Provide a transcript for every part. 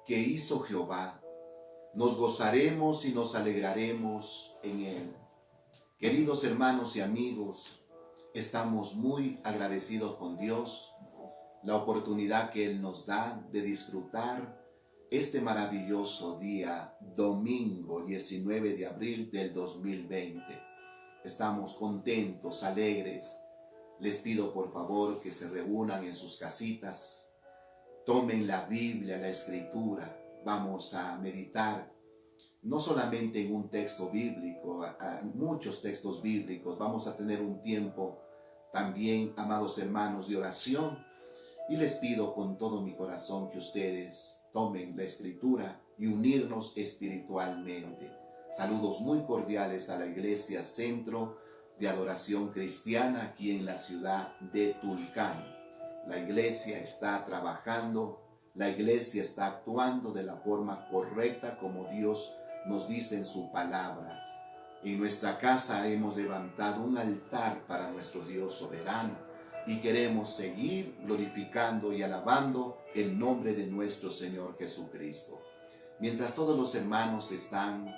que hizo Jehová. Nos gozaremos y nos alegraremos en él. Queridos hermanos y amigos, estamos muy agradecidos con Dios, la oportunidad que Él nos da de disfrutar este maravilloso día, domingo 19 de abril del 2020. Estamos contentos, alegres. Les pido por favor que se reúnan en sus casitas, tomen la Biblia, la Escritura. Vamos a meditar no solamente en un texto bíblico, muchos textos bíblicos. Vamos a tener un tiempo también, amados hermanos, de oración. Y les pido con todo mi corazón que ustedes tomen la Escritura y unirnos espiritualmente. Saludos muy cordiales a la Iglesia Centro de Adoración Cristiana aquí en la ciudad de Tulcán. La iglesia está trabajando, la iglesia está actuando de la forma correcta como Dios nos dice en su palabra. En nuestra casa hemos levantado un altar para nuestro Dios soberano y queremos seguir glorificando y alabando el nombre de nuestro Señor Jesucristo. Mientras todos los hermanos están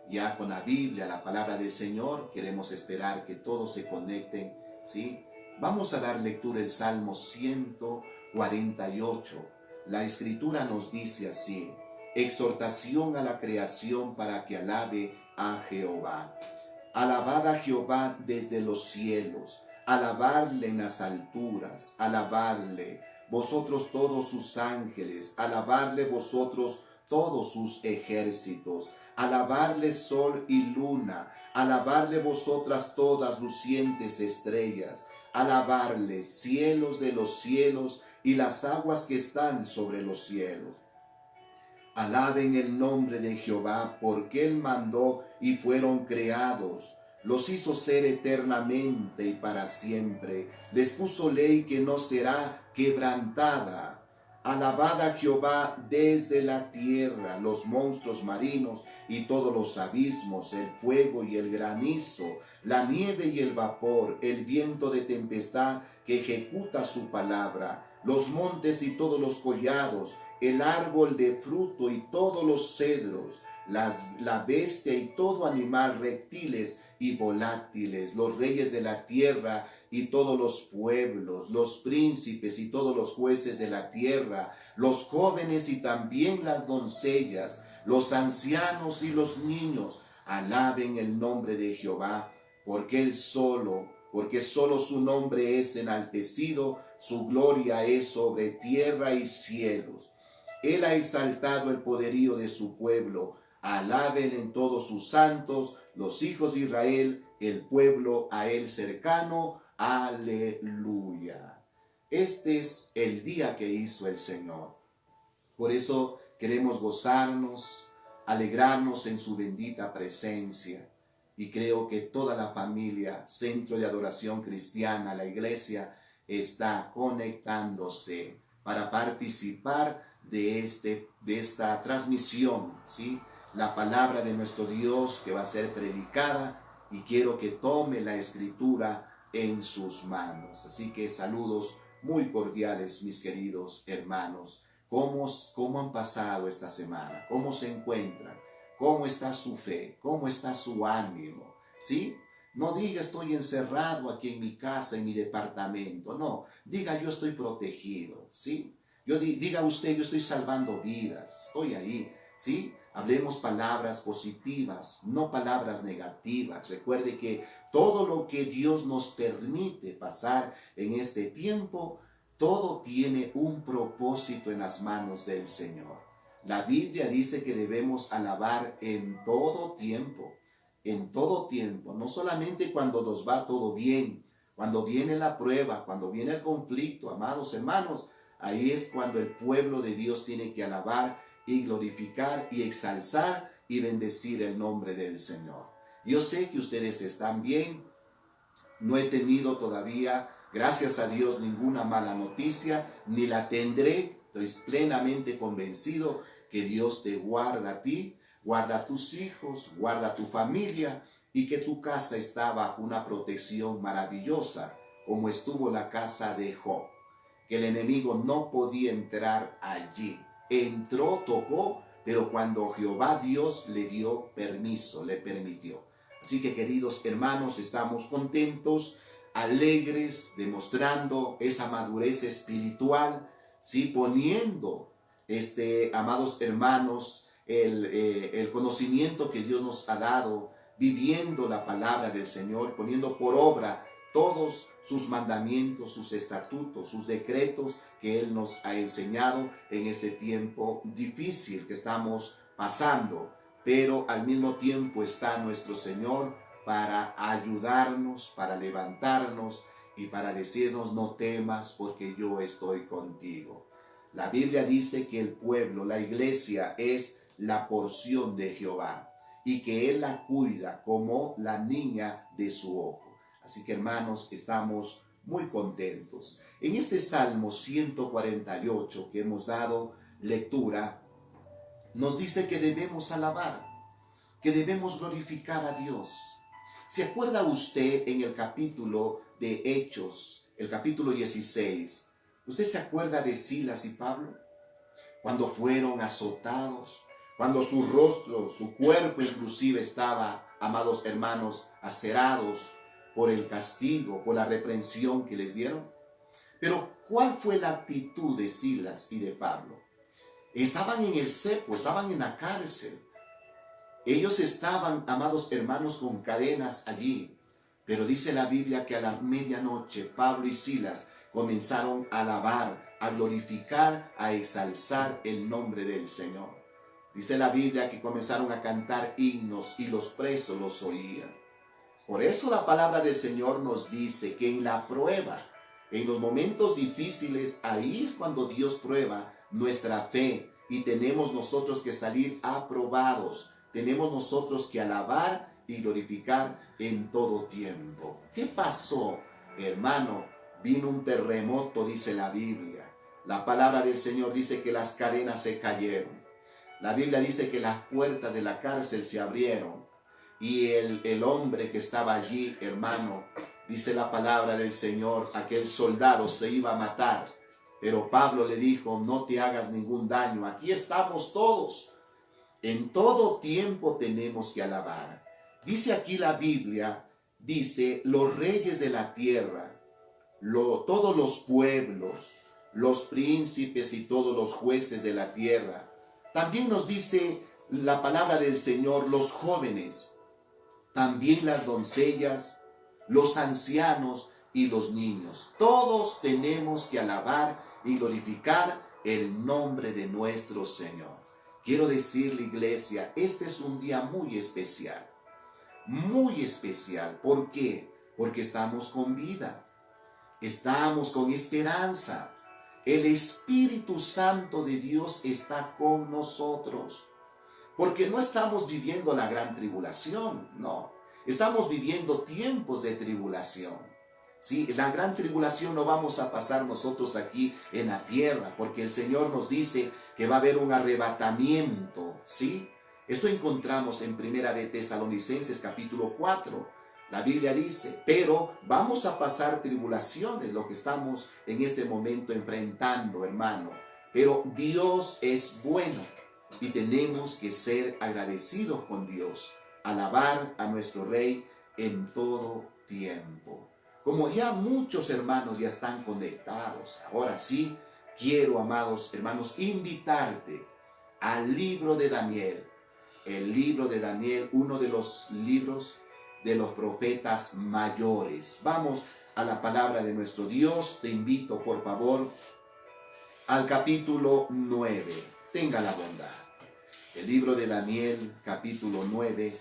ya con la Biblia, la palabra del Señor, queremos esperar que todos se conecten, ¿sí? Vamos a dar lectura al Salmo 148. La Escritura nos dice así: exhortación a la creación para que alabe a Jehová. Alabad a Jehová desde los cielos, alabarle en las alturas, alabarle vosotros todos sus ángeles, alabarle vosotros todos sus ejércitos, alabarle sol y luna, alabarle vosotras todas lucientes estrellas, alabarle cielos de los cielos y las aguas que están sobre los cielos. Alaben el nombre de Jehová, porque Él mandó y fueron creados. Los hizo ser eternamente y para siempre. Les puso ley que no será quebrantada. Alabad a Jehová desde la tierra, los monstruos marinos y todos los abismos, el fuego y el granizo, la nieve y el vapor, el viento de tempestad que ejecuta su palabra, los montes y todos los collados, el árbol de fruto y todos los cedros, la bestia y todo animal, reptiles y volátiles, los reyes de la tierra y todos los pueblos, los príncipes y todos los jueces de la tierra, los jóvenes y también las doncellas, los ancianos y los niños, alaben el nombre de Jehová, porque solo su nombre es enaltecido, su gloria es sobre tierra y cielos. Él ha exaltado el poderío de su pueblo, alaben en todos sus santos, los hijos de Israel, el pueblo a él cercano. Aleluya. Este es el día que hizo el Señor. Por eso queremos gozarnos, alegrarnos en su bendita presencia. Y creo que toda la familia, Centro de Adoración Cristiana, la iglesia, está conectándose para participar de esta transmisión, ¿sí? La palabra de nuestro Dios que va a ser predicada, y quiero que tome la Escritura en sus manos. Así que saludos muy cordiales, mis queridos hermanos. ¿Cómo han pasado esta semana? ¿Cómo se encuentran? ¿Cómo está su fe? ¿Cómo está su ánimo? ¿Sí? No diga estoy encerrado aquí en mi casa, en mi departamento. No, diga yo estoy protegido. ¿Sí? Diga usted yo estoy salvando vidas. Estoy ahí. ¿Sí? Hablemos palabras positivas, no palabras negativas. Recuerde que todo lo que Dios nos permite pasar en este tiempo, todo tiene un propósito en las manos del Señor. La Biblia dice que debemos alabar en todo tiempo, no solamente cuando nos va todo bien, cuando viene la prueba, cuando viene el conflicto, amados hermanos, ahí es cuando el pueblo de Dios tiene que alabar y glorificar y exalzar y bendecir el nombre del Señor. Yo sé que ustedes están bien, no he tenido todavía, gracias a Dios, ninguna mala noticia, ni la tendré. Estoy plenamente convencido que Dios te guarda a ti, guarda a tus hijos, guarda a tu familia, y que tu casa está bajo una protección maravillosa, como estuvo la casa de Job, que el enemigo no podía entrar allí. entró, tocó, pero cuando Jehová Dios le dio permiso, le permitió. Así que, queridos hermanos, estamos contentos, alegres, demostrando esa madurez espiritual, ¿sí? Poniendo, amados hermanos, el conocimiento que Dios nos ha dado, viviendo la palabra del Señor, poniendo por obra todos sus mandamientos, sus estatutos, sus decretos que Él nos ha enseñado en este tiempo difícil que estamos pasando. Pero al mismo tiempo está nuestro Señor para ayudarnos, para levantarnos y para decirnos: no temas, porque yo estoy contigo. La Biblia dice que el pueblo, la iglesia, es la porción de Jehová y que Él la cuida como la niña de su ojo. Así que, hermanos, estamos muy contentos. En este Salmo 148 que hemos dado lectura, nos dice que debemos alabar, que debemos glorificar a Dios. ¿Se acuerda usted en el capítulo de Hechos, el capítulo 16? ¿Usted se acuerda de Silas y Pablo? Cuando fueron azotados, cuando su rostro, su cuerpo inclusive estaba, amados hermanos, acerados por el castigo, por la reprensión que les dieron. Pero ¿cuál fue la actitud de Silas y de Pablo? Estaban en el cepo, estaban en la cárcel. Ellos estaban, amados hermanos, con cadenas allí. Pero dice la Biblia que a la medianoche Pablo y Silas comenzaron a alabar, a glorificar, a exalzar el nombre del Señor. Dice la Biblia que comenzaron a cantar himnos y los presos los oían. Por eso la palabra del Señor nos dice que en la prueba, en los momentos difíciles, ahí es cuando Dios prueba nuestra fe y tenemos nosotros que salir aprobados. Tenemos nosotros que alabar y glorificar en todo tiempo. ¿Qué pasó, hermano? Vino un terremoto, dice la Biblia. La palabra del Señor dice que las cadenas se cayeron. La Biblia dice que las puertas de la cárcel se abrieron. Y el hombre que estaba allí, hermano, dice la palabra del Señor, aquel soldado se iba a matar. Pero Pablo le dijo: no te hagas ningún daño, aquí estamos todos. En todo tiempo tenemos que alabar. Dice aquí la Biblia, dice: los reyes de la tierra, todos los pueblos, los príncipes y todos los jueces de la tierra. También nos dice la palabra del Señor: los jóvenes, también las doncellas, los ancianos y los niños. Todos tenemos que alabar y glorificar el nombre de nuestro Señor. Quiero decirle, iglesia, este es un día muy especial. Muy especial. ¿Por qué? Porque estamos con vida. Estamos con esperanza. El Espíritu Santo de Dios está con nosotros. Porque no estamos viviendo la gran tribulación, no. Estamos viviendo tiempos de tribulación. ¿Sí? La gran tribulación no vamos a pasar nosotros aquí en la tierra, porque el Señor nos dice que va a haber un arrebatamiento. ¿Sí? Esto encontramos en Primera de Tesalonicenses capítulo 4. La Biblia dice: pero vamos a pasar tribulaciones, lo que estamos en este momento enfrentando, hermano. Pero Dios es bueno. Y tenemos que ser agradecidos con Dios, alabar a nuestro Rey en todo tiempo. Como ya muchos hermanos ya están conectados, ahora sí quiero, amados hermanos, invitarte al libro de Daniel. El libro de Daniel, uno de los libros de los profetas mayores. Vamos a la palabra de nuestro Dios. Te invito, por favor, al capítulo 9. Tenga la bondad. El libro de Daniel, capítulo 9.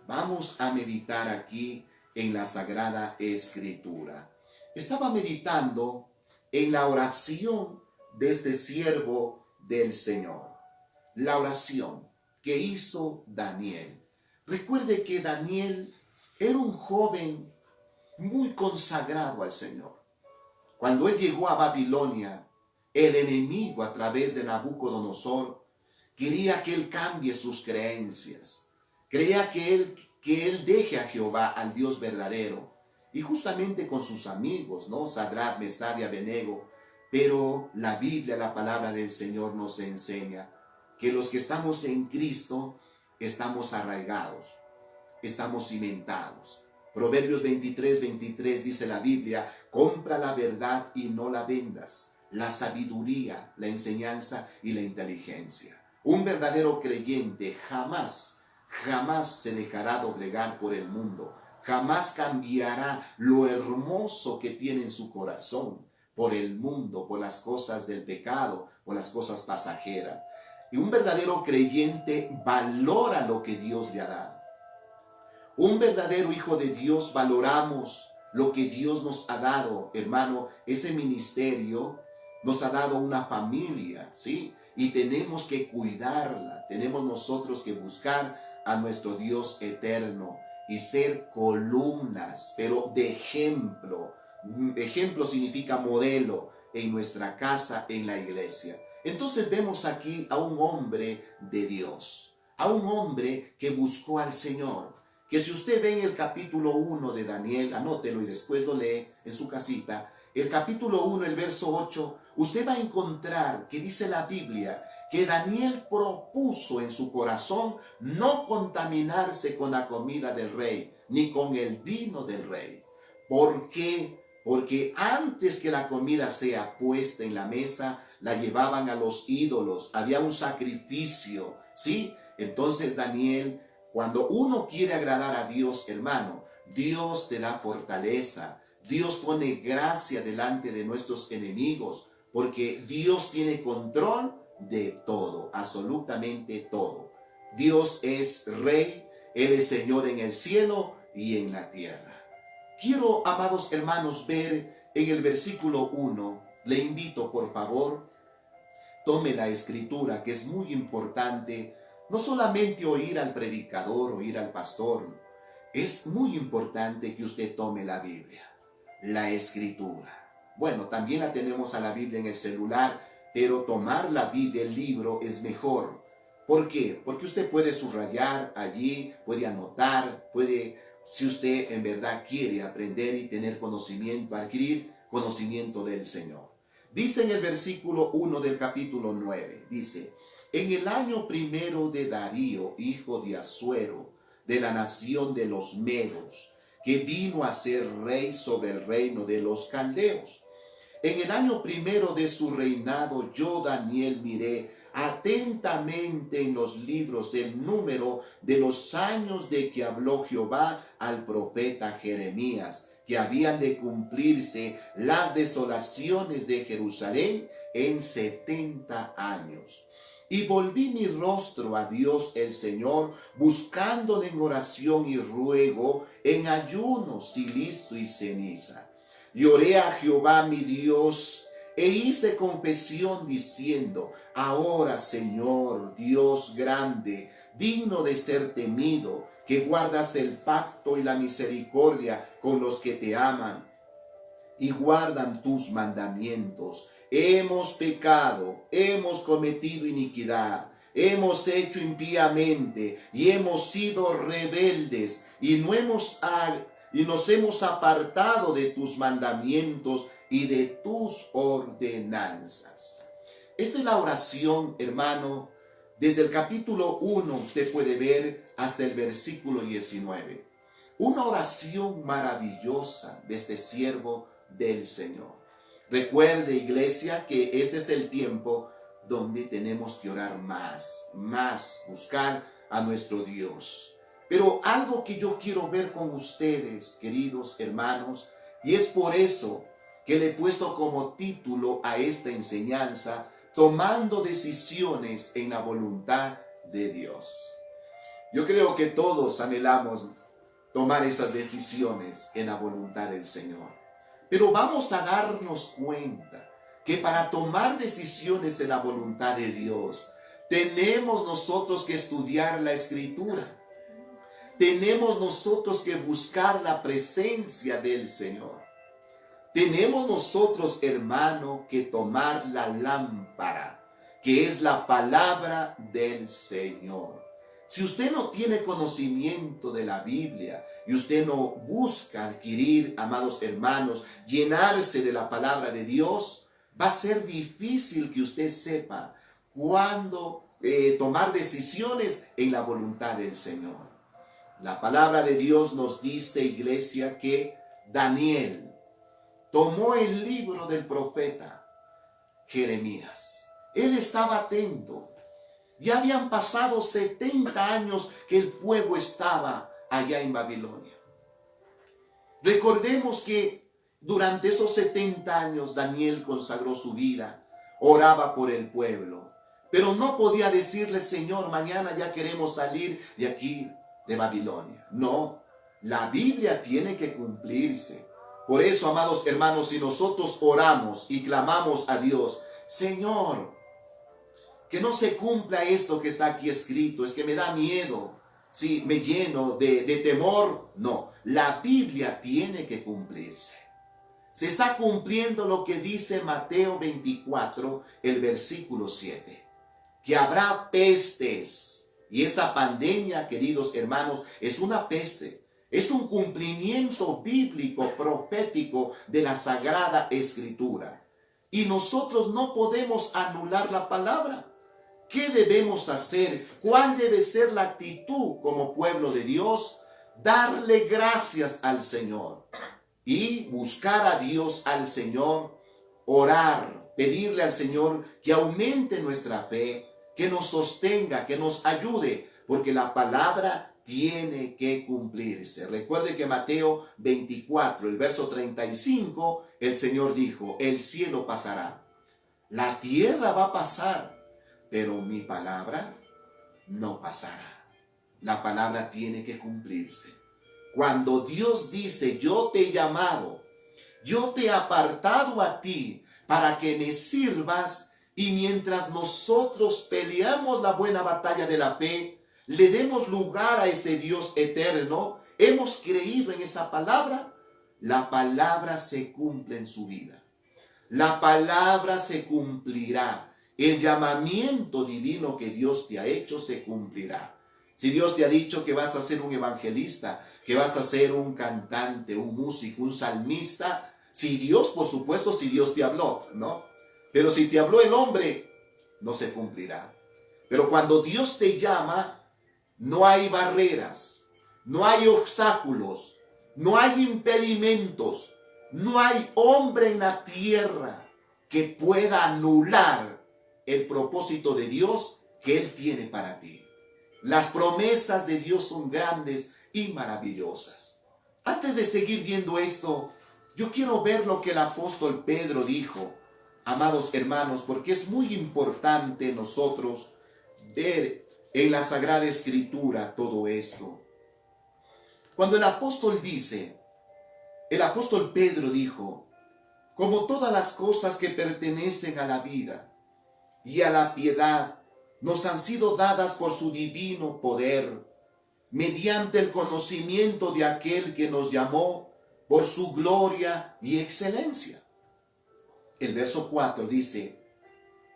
Vamos a meditar aquí en la Sagrada Escritura. Estaba meditando en la oración de este siervo del Señor. La oración que hizo Daniel. Recuerde que Daniel era un joven muy consagrado al Señor. Cuando él llegó a Babilonia, el enemigo, a través de Nabucodonosor, quería que él cambie sus creencias. Quería que él deje a Jehová, al Dios verdadero. Y justamente con sus amigos, ¿no? Sadrach, Mesach y Abednego, Pero la Biblia, la palabra del Señor nos enseña que los que estamos en Cristo estamos arraigados, estamos cimentados. Proverbios 23:23 dice la Biblia: compra la verdad y no la vendas, la sabiduría, la enseñanza y la inteligencia. Un verdadero creyente jamás se dejará doblegar por el mundo, jamás cambiará lo hermoso que tiene en su corazón por el mundo, por las cosas del pecado, por las cosas pasajeras. Y un verdadero creyente valora lo que Dios le ha dado. Un verdadero hijo de Dios valoramos lo que Dios nos ha dado, hermano. Ese ministerio nos ha dado una familia, ¿sí? Y tenemos que cuidarla, tenemos nosotros que buscar a nuestro Dios eterno y ser columnas, pero de ejemplo. Ejemplo significa modelo en nuestra casa, en la iglesia. Entonces vemos aquí a un hombre de Dios, a un hombre que buscó al Señor, que si usted ve en el capítulo 1 de Daniel, anótelo y después lo lee en su casita, el capítulo 1, el verso 8, usted va a encontrar que dice la Biblia que Daniel propuso en su corazón no contaminarse con la comida del rey, ni con el vino del rey. ¿Por qué? Porque antes que la comida sea puesta en la mesa, la llevaban a los ídolos, había un sacrificio, ¿sí? Entonces Daniel, cuando uno quiere agradar a Dios, hermano, Dios te da fortaleza, Dios pone gracia delante de nuestros enemigos, porque Dios tiene control de todo, absolutamente todo. Dios es Rey, Él es Señor en el cielo y en la tierra. Quiero, amados hermanos, ver en el versículo 1, le invito por favor, tome la escritura, que es muy importante, no solamente oír al predicador, oír al pastor, es muy importante que usted tome la Biblia, la escritura. Bueno, también la tenemos a la Biblia en el celular, pero tomar la Biblia, el libro, es mejor. ¿Por qué? Porque usted puede subrayar allí, puede anotar, si usted en verdad quiere aprender y tener conocimiento, adquirir conocimiento del Señor. Dice en el versículo 1 del capítulo 9, dice: en el año primero de Darío, hijo de Asuero, de la nación de los Medos, que vino a ser rey sobre el reino de los caldeos. En el año primero de su reinado, yo, Daniel, miré atentamente en los libros el número de los años de que habló Jehová al profeta Jeremías, que habían de cumplirse las desolaciones de Jerusalén en 70 años. Y volví mi rostro a Dios el Señor, buscándole en oración y ruego, en ayuno, silicio y ceniza. Y oré a Jehová mi Dios, e hice confesión diciendo: ahora, Señor, Dios grande, digno de ser temido, que guardas el pacto y la misericordia con los que te aman y guardan tus mandamientos. Hemos pecado, hemos cometido iniquidad, hemos hecho impíamente y hemos sido rebeldes y nos hemos apartado de tus mandamientos y de tus ordenanzas. Esta es la oración, hermano, desde el capítulo 1 usted puede ver hasta el versículo 19. Una oración maravillosa de este siervo del Señor. Recuerde, iglesia, que este es el tiempo donde tenemos que orar más, buscar a nuestro Dios. Pero algo que yo quiero ver con ustedes, queridos hermanos, y es por eso que le he puesto como título a esta enseñanza: tomando decisiones en la voluntad de Dios. Yo creo que todos anhelamos tomar esas decisiones en la voluntad del Señor. Pero vamos a darnos cuenta que para tomar decisiones en la voluntad de Dios, tenemos nosotros que estudiar la Escritura. Tenemos nosotros que buscar la presencia del Señor. Tenemos nosotros, hermano, que tomar la lámpara, que es la palabra del Señor. Si usted no tiene conocimiento de la Biblia y usted no busca adquirir, amados hermanos, llenarse de la palabra de Dios, Va a ser difícil que usted sepa cuándo tomar decisiones en la voluntad del Señor. La palabra de Dios nos dice, iglesia, que Daniel tomó el libro del profeta Jeremías. Él estaba atento. Ya habían pasado 70 años que el pueblo estaba allá en Babilonia. Recordemos que durante esos 70 años Daniel consagró su vida, oraba por el pueblo, pero no podía decirle, Señor, mañana ya queremos salir de aquí, de Babilonia. No, la Biblia tiene que cumplirse. Por eso, amados hermanos, si nosotros oramos y clamamos a Dios, Señor, que no se cumpla esto que está aquí escrito, es que me da miedo, sí, me lleno de temor. No, la Biblia tiene que cumplirse. Se está cumpliendo lo que dice Mateo 24, el versículo 7, que habrá pestes. Y esta pandemia, queridos hermanos, es una peste. Es un cumplimiento bíblico, profético de la Sagrada Escritura. Y nosotros no podemos anular la palabra. ¿Qué debemos hacer? ¿Cuál debe ser la actitud como pueblo de Dios? Darle gracias al Señor y buscar a Dios, al Señor, orar, pedirle al Señor que aumente nuestra fe, que nos sostenga, que nos ayude, porque la palabra tiene que cumplirse. Recuerde que Mateo 24, el verso 35, el Señor dijo, el cielo pasará, la tierra va a pasar, pero mi palabra no pasará. La palabra tiene que cumplirse. Cuando Dios dice, yo te he llamado, yo te he apartado a ti para que me sirvas, y mientras nosotros peleamos la buena batalla de la fe, le demos lugar a ese Dios eterno, hemos creído en esa palabra, la palabra se cumple en su vida. La palabra se cumplirá. El llamamiento divino que Dios te ha hecho se cumplirá. Si Dios te ha dicho que vas a ser un evangelista, que vas a ser un cantante, un músico, un salmista, si Dios, por supuesto, si Dios te habló, ¿no? Pero si te habló el hombre, no se cumplirá. Pero cuando Dios te llama, no hay barreras, no hay obstáculos, no hay impedimentos, no hay hombre en la tierra que pueda anular el propósito de Dios que Él tiene para ti. Las promesas de Dios son grandes y maravillosas. Antes de seguir viendo esto, yo quiero ver lo que el apóstol Pedro dijo, amados hermanos, porque es muy importante nosotros ver en la Sagrada Escritura todo esto. Cuando el apóstol Pedro dijo, como todas las cosas que pertenecen a la vida y a la piedad nos han sido dadas por su divino poder, mediante el conocimiento de aquel que nos llamó por su gloria y excelencia. El verso 4 dice,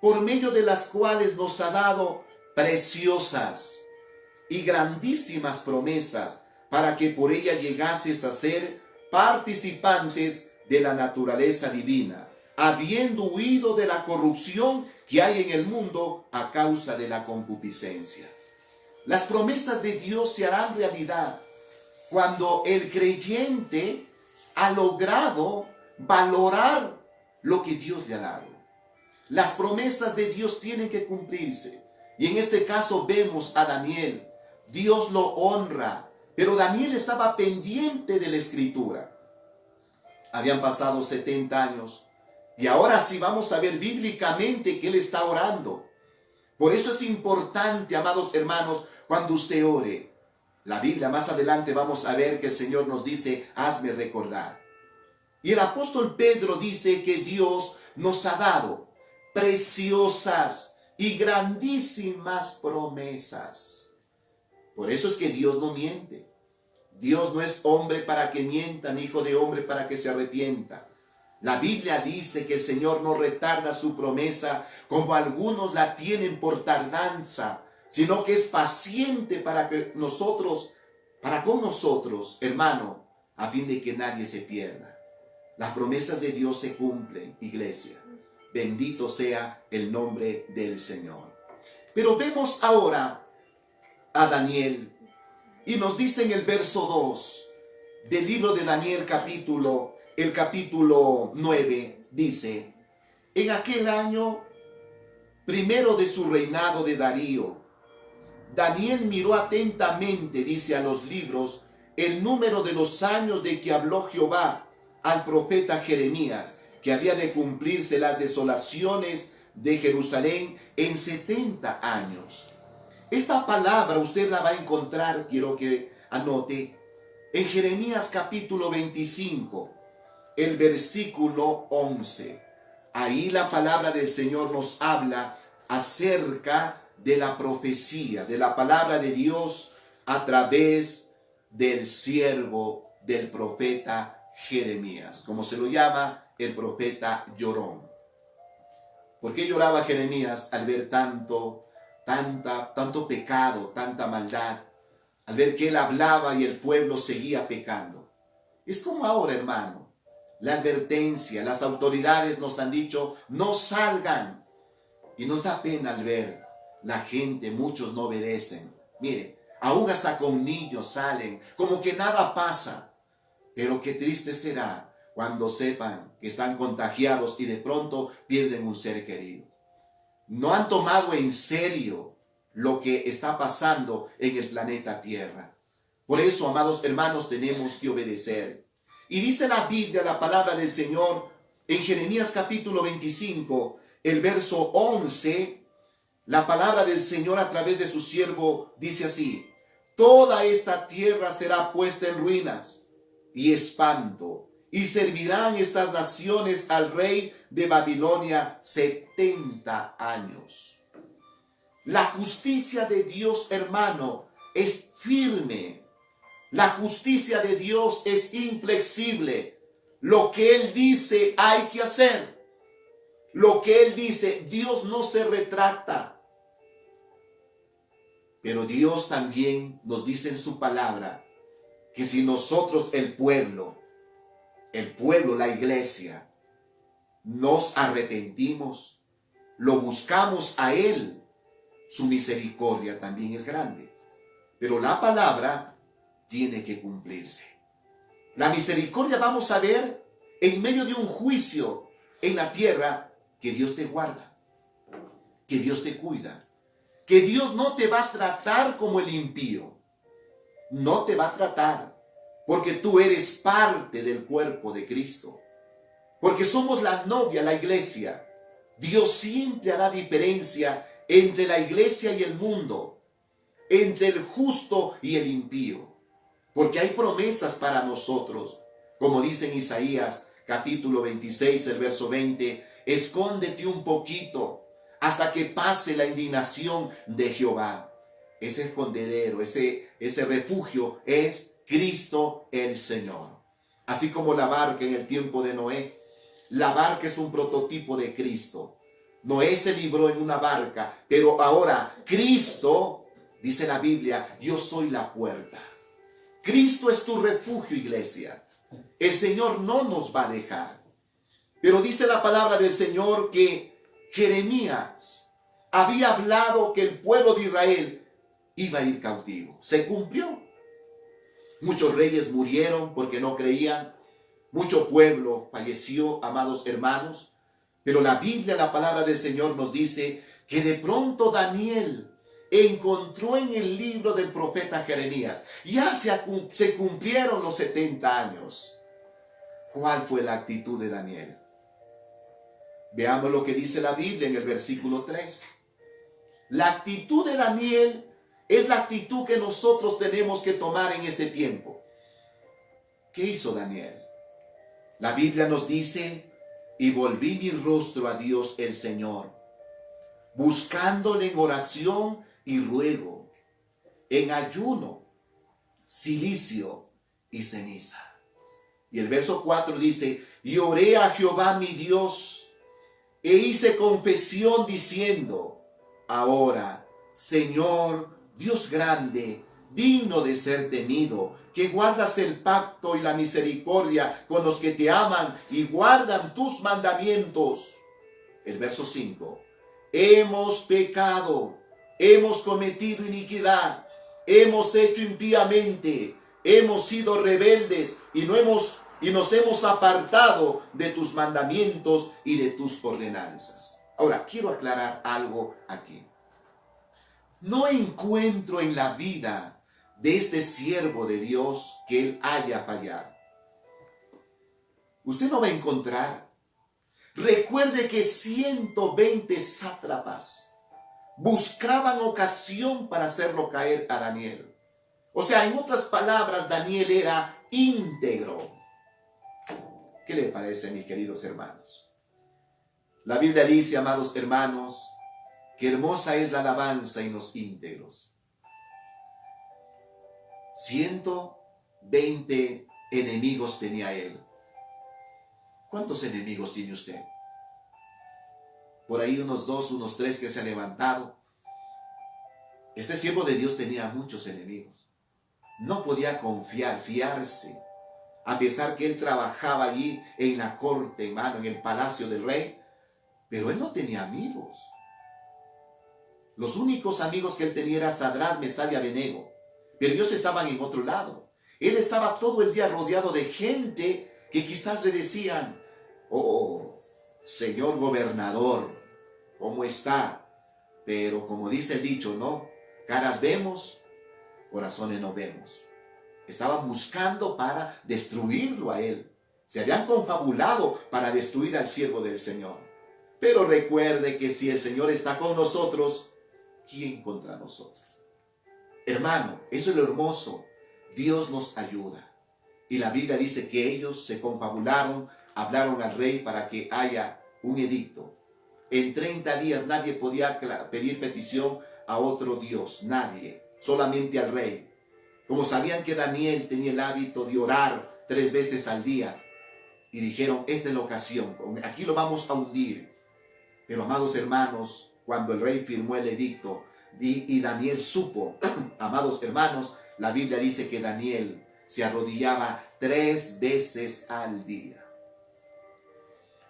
por medio de las cuales nos ha dado preciosas y grandísimas promesas, para que por ella llegases a ser participantes de la naturaleza divina, habiendo huido de la corrupción que hay en el mundo a causa de la concupiscencia. Las promesas de Dios se harán realidad cuando el creyente ha logrado valorar lo que Dios le ha dado. Las promesas de Dios tienen que cumplirse. Y en este caso vemos a Daniel. Dios lo honra, pero Daniel estaba pendiente de la Escritura. Habían pasado 70 años. Y ahora sí vamos a ver bíblicamente que él está orando. Por eso es importante, amados hermanos, cuando usted ore. La Biblia más adelante vamos a ver que el Señor nos dice, hazme recordar. Y el apóstol Pedro dice que Dios nos ha dado preciosas y grandísimas promesas. Por eso es que Dios no miente. Dios no es hombre para que mienta, ni hijo de hombre para que se arrepienta. La Biblia dice que el Señor no retarda su promesa como algunos la tienen por tardanza, sino que es paciente para con nosotros, hermano, a fin de que nadie se pierda. Las promesas de Dios se cumplen, iglesia. Bendito sea el nombre del Señor. Pero vemos ahora a Daniel y nos dice en el verso 2 del libro de Daniel el capítulo 9, dice: en aquel año primero de su reinado de Darío, Daniel miró atentamente, dice, a los libros, el número de los años de que habló Jehová al profeta Jeremías, que había de cumplirse las desolaciones de Jerusalén en 70 años. Esta palabra usted la va a encontrar, quiero que anote, en Jeremías capítulo 25, el versículo 11. Ahí la palabra del Señor nos habla acerca de la profecía, de la palabra de Dios a través del siervo del profeta Jeremías, como se lo llama el profeta llorón. ¿Por qué lloraba Jeremías al ver tanto pecado, tanta maldad? Al ver que él hablaba y el pueblo seguía pecando. Es como ahora, hermano, la advertencia, las autoridades nos han dicho, no salgan. Y nos da pena al ver la gente, muchos no obedecen. Mire, aún hasta con niños salen, como que nada pasa. Pero qué triste será cuando sepan que están contagiados y de pronto pierden un ser querido. No han tomado en serio lo que está pasando en el planeta Tierra. Por eso, amados hermanos, tenemos que obedecer. Y dice la Biblia, la palabra del Señor, en Jeremías capítulo 25, el verso 11, la palabra del Señor a través de su siervo dice así: toda esta tierra será puesta en ruinas y espanto, y servirán estas naciones al rey de Babilonia 70 años. La justicia de Dios, hermano, es firme. La justicia de Dios es inflexible. Lo que Él dice hay que hacer. Lo que Él dice, Dios no se retracta. Pero Dios también nos dice en su palabra que si nosotros, el pueblo, la iglesia, nos arrepentimos, lo buscamos a Él, su misericordia también es grande. Pero la palabra tiene que cumplirse. La misericordia vamos a ver en medio de un juicio en la tierra, que Dios te guarda, que Dios te cuida, que Dios no te va a tratar como el impío. No te va a tratar, porque tú eres parte del cuerpo de Cristo, porque somos la novia, la iglesia. Dios siempre hará diferencia entre la iglesia y el mundo, entre el justo y el impío, porque hay promesas para nosotros, como dice en Isaías capítulo 26, el verso 20, escóndete un poquito hasta que pase la indignación de Jehová. Ese escondedero, ese refugio es Cristo el Señor. Así como la barca en el tiempo de Noé. La barca es un prototipo de Cristo. Noé se libró en una barca, pero ahora Cristo, dice la Biblia, yo soy la puerta. Cristo es tu refugio, iglesia. El Señor no nos va a dejar. Pero dice la palabra del Señor que Jeremías había hablado que el pueblo de Israel iba a ir cautivo. Se cumplió. Muchos reyes murieron porque no creían. Mucho pueblo falleció, amados hermanos. Pero la Biblia, la palabra del Señor nos dice que de pronto Daniel encontró en el libro del profeta Jeremías. Ya se cumplieron los 70 años. ¿Cuál fue la actitud de Daniel? Veamos lo que dice la Biblia en el versículo 3. La actitud de Daniel es la actitud que nosotros tenemos que tomar en este tiempo. ¿Qué hizo Daniel? La Biblia nos dice: y volví mi rostro a Dios el Señor, buscándole en oración y ruego, en ayuno, cilicio y ceniza. Y el verso 4 dice: y oré a Jehová mi Dios, e hice confesión diciendo: ahora, Señor, Dios grande, digno de ser temido, que guardas el pacto y la misericordia con los que te aman y guardan tus mandamientos. el verso 5. Hemos pecado, hemos cometido iniquidad, hemos hecho impíamente, hemos sido rebeldes y nos hemos apartado de tus mandamientos y de tus ordenanzas. Ahora, quiero aclarar algo aquí. No encuentro en la vida de este siervo de Dios que él haya fallado. Usted no va a encontrar. Recuerde que 120 sátrapas buscaban ocasión para hacerlo caer a Daniel. O sea, en otras palabras, Daniel era íntegro. ¿Qué le parece, mis queridos hermanos? La Biblia dice, amados hermanos, que hermosa es la alabanza en los íntegros. 120 enemigos tenía él. ¿Cuántos enemigos tiene usted? Por ahí unos 2, unos 3 que se han levantado. Este siervo de Dios tenía muchos enemigos. No podía fiarse. A pesar que él trabajaba allí en la corte, hermano, en el palacio del rey. Pero él no tenía amigos. Los únicos amigos que él tenía eran Sadrach, Mesach y Abednego. Pero ellos estaban en otro lado. Él estaba todo el día rodeado de gente que quizás le decían, oh, señor gobernador, ¿cómo está? Pero como dice el dicho, ¿no? Caras vemos, corazones no vemos. Estaban buscando para destruirlo a él. Se habían confabulado para destruir al siervo del Señor. Pero recuerde que si el Señor está con nosotros, ¿quién contra nosotros? Hermano, eso es lo hermoso. Dios nos ayuda. Y la Biblia dice que ellos se confabularon, hablaron al rey para que haya un edicto. En 30 días nadie podía pedir petición a otro Dios, nadie, solamente al rey. Como sabían que Daniel tenía el hábito de orar 3 veces al día, y dijeron, esta es la ocasión, aquí lo vamos a hundir. Pero amados hermanos, cuando el rey firmó el edicto y Daniel supo, amados hermanos, la Biblia dice que Daniel se arrodillaba 3 veces al día.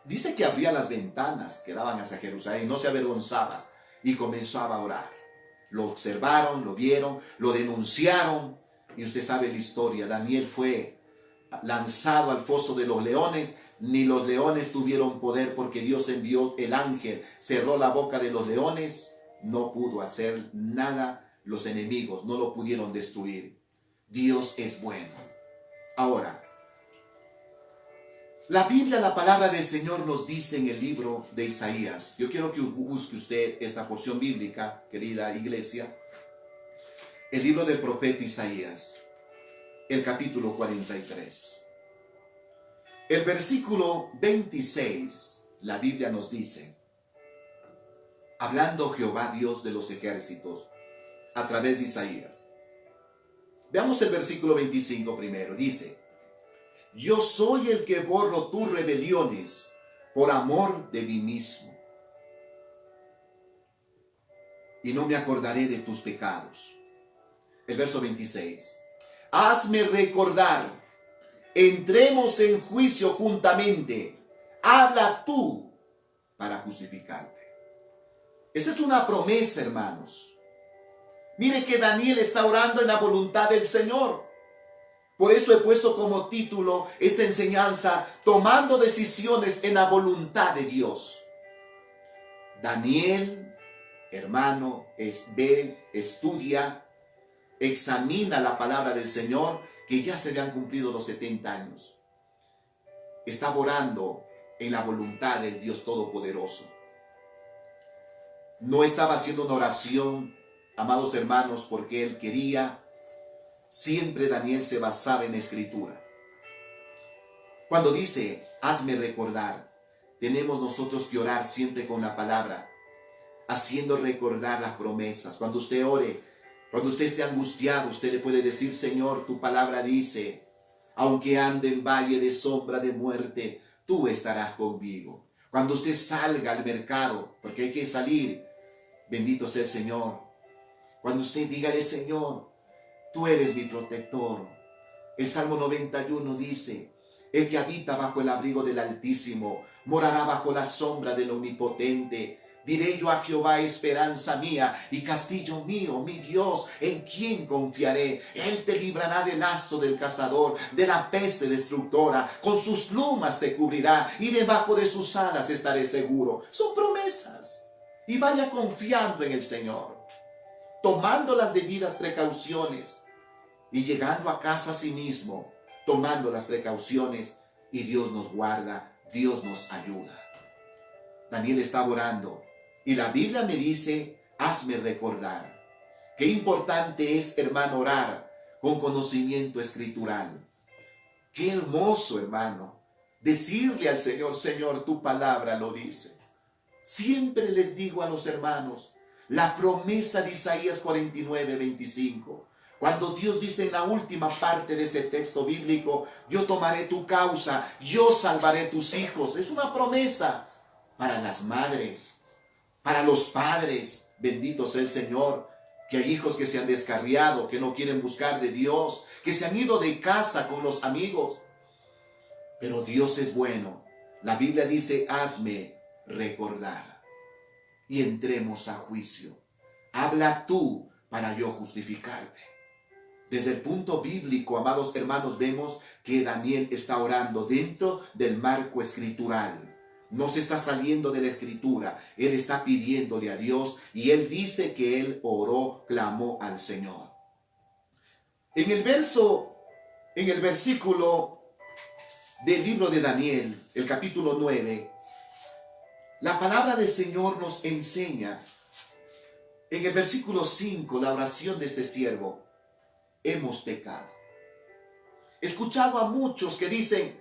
Dice que abría las ventanas que daban hacia Jerusalén, no se avergonzaba y comenzaba a orar. Lo observaron, lo vieron, lo denunciaron y usted sabe la historia. Daniel fue lanzado al foso de los leones. Ni los leones tuvieron poder porque Dios envió el ángel, cerró la boca de los leones, no pudo hacer nada, los enemigos no lo pudieron destruir. Dios es bueno. Ahora, la Biblia, la palabra del Señor nos dice en el libro de Isaías, yo quiero que busque usted esta porción bíblica, querida iglesia, el libro del profeta Isaías, el capítulo 43. El versículo 26, la Biblia nos dice, hablando Jehová Dios de los ejércitos a través de Isaías. Veamos el versículo 25 primero. Dice, yo soy el que borro tus rebeliones por amor de mí mismo, y no me acordaré de tus pecados. El verso 26, hazme recordar, entremos en juicio juntamente. Habla tú para justificarte. Esta es una promesa, hermanos. Mire que Daniel está orando en la voluntad del Señor. Por eso he puesto como título esta enseñanza, tomando decisiones en la voluntad de Dios. Daniel, hermano, ve, estudia, examina la palabra del Señor, que ya se habían cumplido los 70 años. Estaba orando en la voluntad del Dios Todopoderoso. No estaba haciendo una oración, amados hermanos, porque él quería. Siempre Daniel se basaba en la Escritura. Cuando dice, hazme recordar, tenemos nosotros que orar siempre con la palabra, haciendo recordar las promesas. Cuando usted ore, cuando usted esté angustiado, usted le puede decir, Señor, tu palabra dice, aunque ande en valle de sombra de muerte, tú estarás conmigo. Cuando usted salga al mercado, porque hay que salir, bendito sea el Señor. Cuando usted dígale, Señor, tú eres mi protector. El Salmo 91 dice, El que habita bajo el abrigo del Altísimo morará bajo la sombra del Omnipotente. Diré yo a Jehová, esperanza mía y castillo mío, mi Dios, ¿en quién confiaré? Él te librará del lazo del cazador, de la peste destructora. Con sus plumas te cubrirá y debajo de sus alas estaré seguro. Son promesas. Y vaya confiando en el Señor, tomando las debidas precauciones y llegando a casa a sí mismo, tomando las precauciones, y Dios nos guarda, Dios nos ayuda. Daniel estaba orando y la Biblia me dice, hazme recordar. Qué importante es, hermano, orar con conocimiento escritural. Qué hermoso, hermano, decirle al Señor, Señor, tu palabra lo dice. Siempre les digo a los hermanos, la promesa de Isaías 49:25. Cuando Dios dice en la última parte de ese texto bíblico, yo tomaré tu causa, yo salvaré tus hijos. Es una promesa para las madres, para los padres. Bendito sea el Señor, que hay hijos que se han descarriado, que no quieren buscar de Dios, que se han ido de casa con los amigos. Pero Dios es bueno. La Biblia dice, hazme recordar y entremos a juicio. Habla tú para yo justificarte. Desde el punto bíblico, amados hermanos, vemos que Daniel está orando dentro del marco escritural. No se está saliendo de la escritura. Él está pidiéndole a Dios y él dice que él oró, clamó al Señor. En el versículo del libro de Daniel, el capítulo 9, la palabra del Señor nos enseña, en el versículo 5, la oración de este siervo: hemos pecado. He escuchado a muchos que dicen,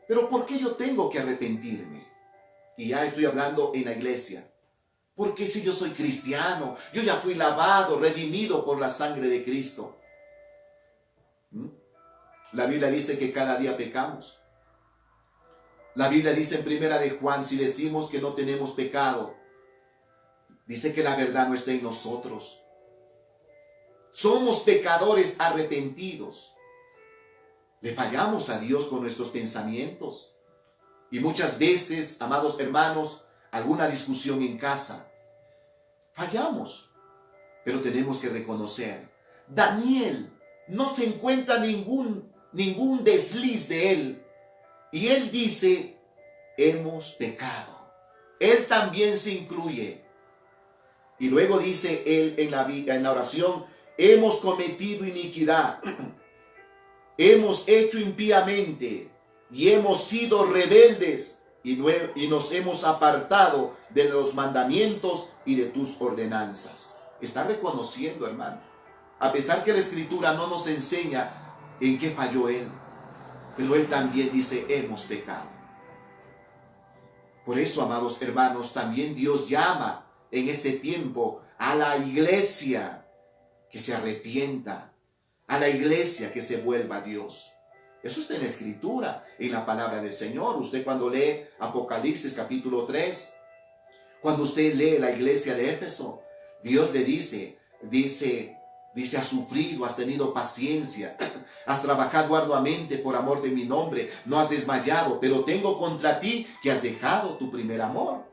pero ¿por qué yo tengo que arrepentirme? Y ya estoy hablando en la iglesia. Porque si yo soy cristiano, yo ya fui lavado, redimido por la sangre de Cristo. La Biblia dice que cada día pecamos. La Biblia dice en primera de Juan, si decimos que no tenemos pecado, dice que la verdad no está en nosotros. Somos pecadores arrepentidos. Le fallamos a Dios con nuestros pensamientos. Y muchas veces, amados hermanos, alguna discusión en casa. Fallamos. Pero tenemos que reconocer, Daniel no se encuentra ningún desliz de él. Y él dice, hemos pecado. Él también se incluye. Y luego dice él en la oración, hemos cometido iniquidad, hemos hecho impíamente y hemos sido rebeldes y nos hemos apartado de los mandamientos y de tus ordenanzas. Está reconociendo, hermano, a pesar que la Escritura no nos enseña en qué falló él, pero él también dice, hemos pecado. Por eso, amados hermanos, también Dios llama en este tiempo a la iglesia que se arrepienta, a la iglesia que se vuelva a Dios. Eso está en la Escritura, en la palabra del Señor. Usted cuando lee Apocalipsis capítulo 3, cuando usted lee la iglesia de Éfeso, Dios le dice, has sufrido, has tenido paciencia, has trabajado arduamente por amor de mi nombre, no has desmayado, pero tengo contra ti que has dejado tu primer amor.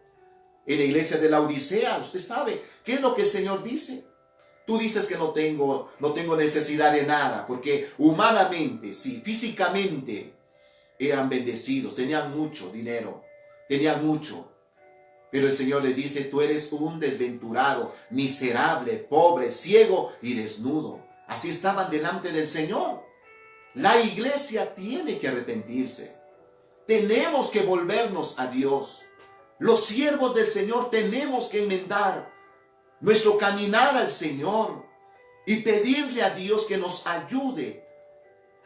En la iglesia de la Odisea, usted sabe, ¿qué es lo que el Señor dice? Tú dices que no tengo necesidad de nada, porque humanamente, sí, físicamente, eran bendecidos, tenían mucho dinero, tenían mucho. Pero el Señor les dice, tú eres un desventurado, miserable, pobre, ciego y desnudo. Así estaban delante del Señor. La iglesia tiene que arrepentirse. Tenemos que volvernos a Dios. Los siervos del Señor tenemos que enmendar nuestro caminar al Señor y pedirle a Dios que nos ayude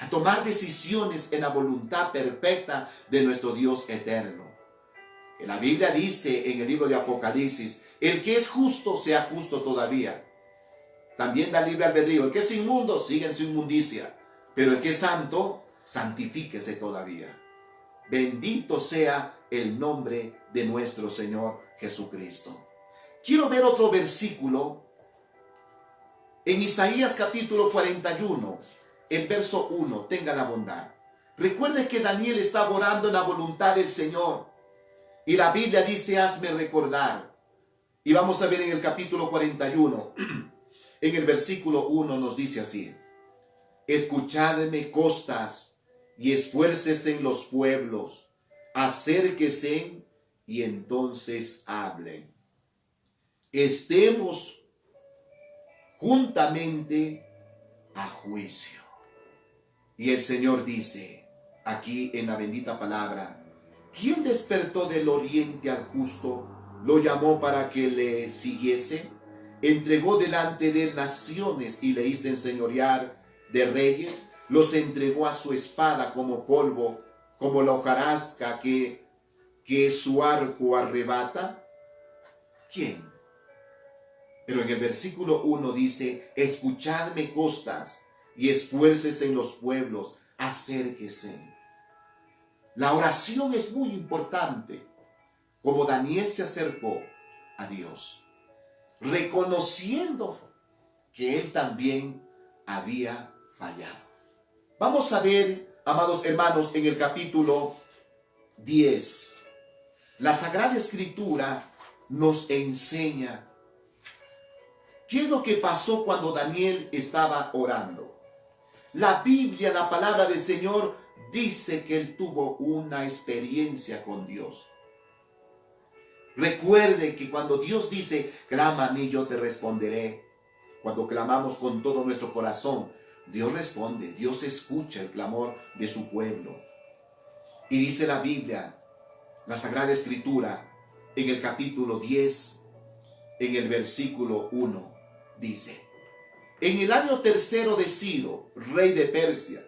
a tomar decisiones en la voluntad perfecta de nuestro Dios eterno. La Biblia dice en el libro de Apocalipsis, el que es justo sea justo todavía. También da libre albedrío. El que es inmundo sigue en su inmundicia, pero el que es santo, santifíquese todavía. Bendito sea el nombre de nuestro Señor Jesucristo. Quiero ver otro versículo en Isaías capítulo 41, el verso 1. Tenga la bondad. Recuerde que Daniel estaba orando en la voluntad del Señor. Y la Biblia dice, hazme recordar. Y vamos a ver en el capítulo 41, en el versículo 1 nos dice así: escuchadme costas y esfuércese en los pueblos, acérquese y entonces hablen. Estemos juntamente a juicio. Y el Señor dice aquí en la bendita palabra: ¿quién despertó del oriente al justo? Lo llamó para que le siguiese. Entregó delante de él naciones y le hizo enseñorear de reyes. Los entregó a su espada como polvo, como la hojarasca que su arco arrebata. ¿Quién? Pero en el versículo 1 dice: escuchadme costas y esfuércese en los pueblos, acérquese. La oración es muy importante. Como Daniel se acercó a Dios, reconociendo que él también había fallado. Vamos a ver, amados hermanos, en el capítulo 10. La Sagrada Escritura nos enseña qué es lo que pasó cuando Daniel estaba orando. La Biblia, la palabra del Señor, dice que él tuvo una experiencia con Dios. Recuerde que cuando Dios dice, clama a mí, yo te responderé. Cuando clamamos con todo nuestro corazón, Dios responde, Dios escucha el clamor de su pueblo. Y dice la Biblia, la Sagrada Escritura, en el capítulo 10, en el versículo 1, dice: en el año tercero de Ciro, rey de Persia,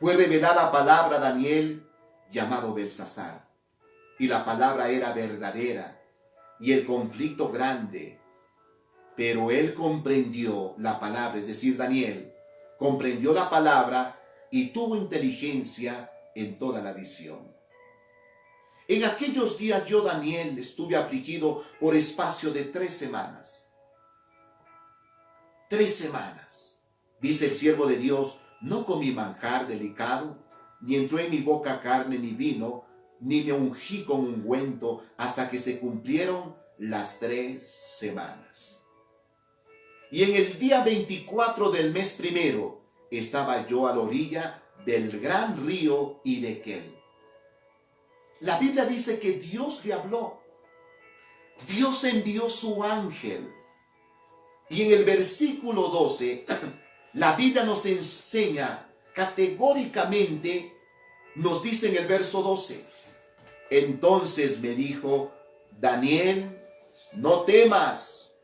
fue revelada palabra a Daniel, llamado Belsasar. Y la palabra era verdadera, y el conflicto grande. Pero él comprendió la palabra, es decir, Daniel comprendió la palabra y tuvo inteligencia en toda la visión. En aquellos días yo, Daniel, estuve afligido por espacio de 3 semanas. 3 semanas. Dice el siervo de Dios: no comí manjar delicado, ni entró en mi boca carne ni vino, ni me ungí con ungüento, hasta que se cumplieron las 3 semanas. Y en el día 24 del mes primero estaba yo a la orilla del gran río Hiddekel. La Biblia dice que Dios le habló. Dios envió su ángel. Y en el versículo 12, la Biblia nos enseña categóricamente, nos dice en el verso 12: entonces me dijo, Daniel, no temas,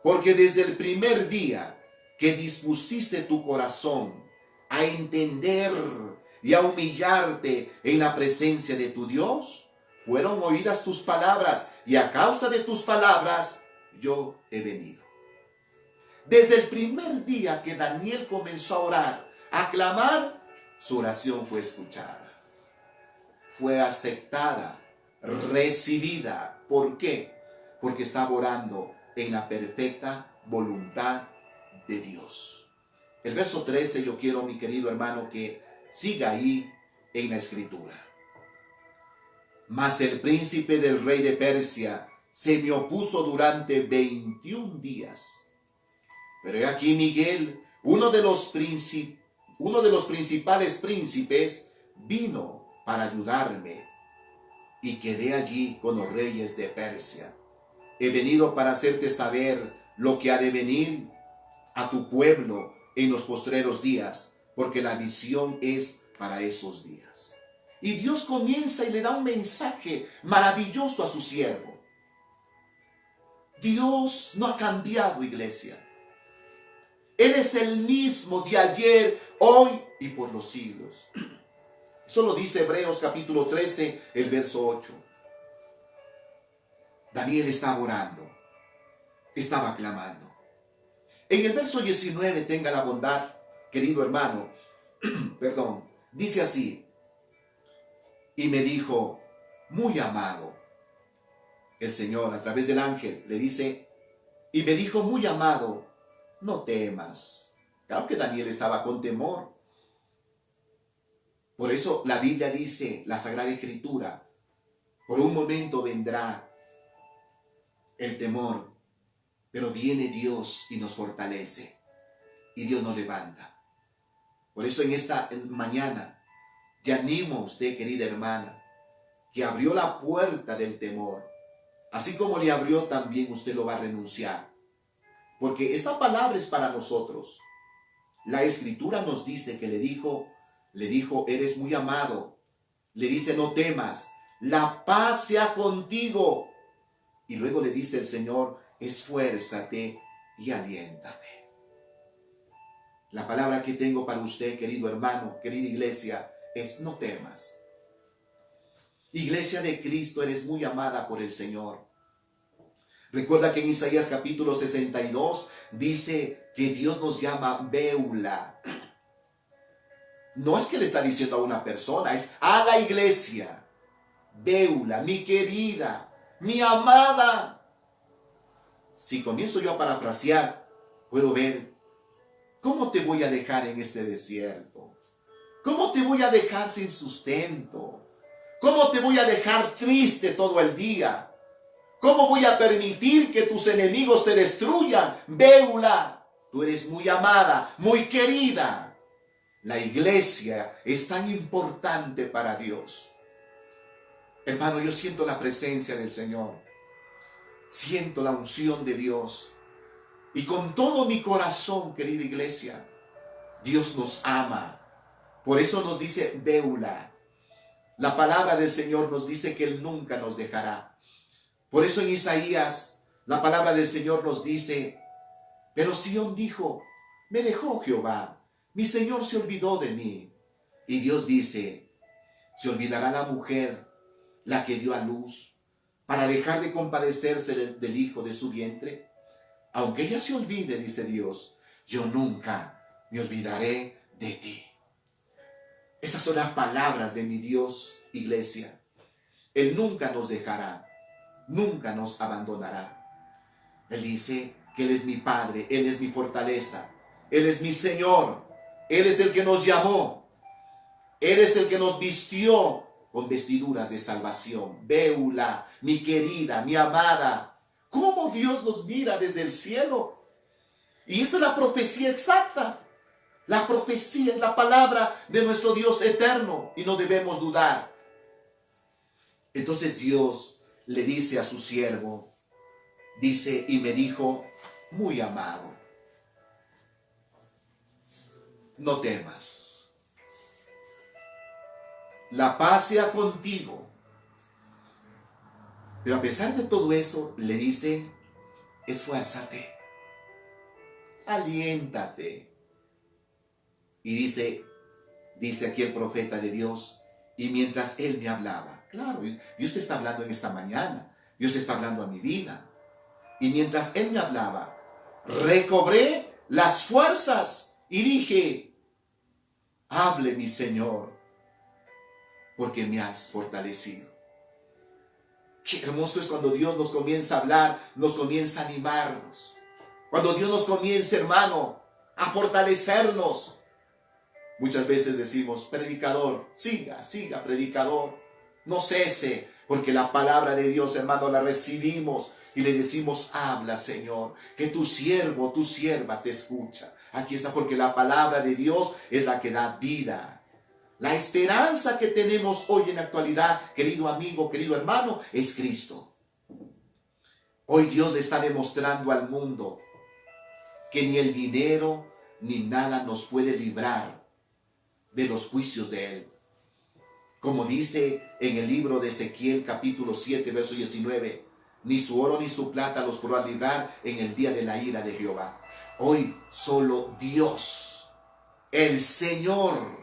porque desde el primer día que dispusiste tu corazón a entender y a humillarte en la presencia de tu Dios, fueron oídas tus palabras, y a causa de tus palabras yo he venido. Desde el primer día que Daniel comenzó a orar, a clamar, su oración fue escuchada. Fue aceptada, recibida. ¿Por qué? Porque estaba orando en la perfecta voluntad de Dios. El verso 13, yo quiero, mi querido hermano, que siga ahí en la Escritura. Mas el príncipe del rey de Persia se me opuso durante 21 días. Pero he aquí Miguel, uno de los principales príncipes, vino para ayudarme, y quedé allí con los reyes de Persia. He venido para hacerte saber lo que ha de venir a tu pueblo en los postreros días, porque la visión es para esos días. Y Dios comienza y le da un mensaje maravilloso a su siervo. Dios no ha cambiado, iglesia. Él es el mismo de ayer, hoy y por los siglos. Eso lo dice Hebreos capítulo 13, el verso 8. Daniel estaba orando, estaba clamando. En el verso 19, tenga la bondad, querido hermano, dice así: y me dijo, muy amado, el Señor a través del ángel le dice, y me dijo, muy amado, no temas. Claro que Daniel estaba con temor. Por eso la Biblia dice, la Sagrada Escritura, por un momento vendrá el temor, pero viene Dios y nos fortalece y Dios nos levanta. Por eso en esta mañana, te animo a usted, querida hermana, que abrió la puerta del temor. Así como le abrió, también usted lo va a renunciar. Porque esta palabra es para nosotros. La Escritura nos dice que le dijo, eres muy amado. Le dice, no temas, la paz sea contigo. Y luego le dice el Señor, esfuérzate y aliéntate. La palabra que tengo para usted, querido hermano, querida iglesia, es no temas. Iglesia de Cristo, eres muy amada por el Señor. Recuerda que en Isaías capítulo 62 dice que Dios nos llama Beula. No es que le está diciendo a una persona, es a la iglesia. Beula, mi querida, mi amada. Si comienzo yo a parafrasear, puedo ver, ¿cómo te voy a dejar en este desierto? ¿Cómo te voy a dejar sin sustento? ¿Cómo te voy a dejar triste todo el día? ¿Cómo voy a permitir que tus enemigos te destruyan? Beula, tú eres muy amada, muy querida. La iglesia es tan importante para Dios. Hermano, yo siento la presencia del Señor. Siento la unción de Dios. Y con todo mi corazón, querida iglesia, Dios nos ama. Por eso nos dice Beula. La palabra del Señor nos dice que Él nunca nos dejará. Por eso en Isaías, la palabra del Señor nos dice, pero Sión dijo, me dejó Jehová, mi Señor se olvidó de mí. Y Dios dice, ¿se olvidará la mujer, la que dio a luz, para dejar de compadecerse del hijo de su vientre? Aunque ella se olvide, dice Dios, yo nunca me olvidaré de ti. Estas son las palabras de mi Dios, iglesia. Él nunca nos dejará, nunca nos abandonará. Él dice que Él es mi Padre, Él es mi fortaleza, Él es mi Señor, Él es el que nos llamó, Él es el que nos vistió con vestiduras de salvación. Beula, mi querida, mi amada, cómo Dios nos mira desde el cielo. Y esa es la profecía exacta. La profecía es la palabra de nuestro Dios eterno y no debemos dudar. Entonces Dios le dice a su siervo, dice, y me dijo, muy amado, no temas, la paz sea contigo. Pero a pesar de todo eso, le dice, esfuérzate, aliéntate. Y dice aquí el profeta de Dios, y mientras él me hablaba, claro, Dios te está hablando en esta mañana, Dios está hablando a mi vida. Y mientras él me hablaba, recobré las fuerzas y dije, hable mi Señor, porque me has fortalecido. Qué hermoso es cuando Dios nos comienza a hablar, nos comienza a animarnos. Cuando Dios nos comienza, hermano, a fortalecernos. Muchas veces decimos, predicador, siga, predicador, no cese, porque la palabra de Dios, hermano, la recibimos y le decimos, habla, Señor, que tu siervo, tu sierva te escucha. Aquí está, porque la palabra de Dios es la que da vida. La esperanza que tenemos hoy en la actualidad, querido amigo, querido hermano, es Cristo. Hoy Dios le está demostrando al mundo que ni el dinero ni nada nos puede librar de los juicios de Él. Como dice en el libro de Ezequiel capítulo 7, verso 19, ni su oro ni su plata los podrá librar en el día de la ira de Jehová. Hoy solo Dios, el Señor.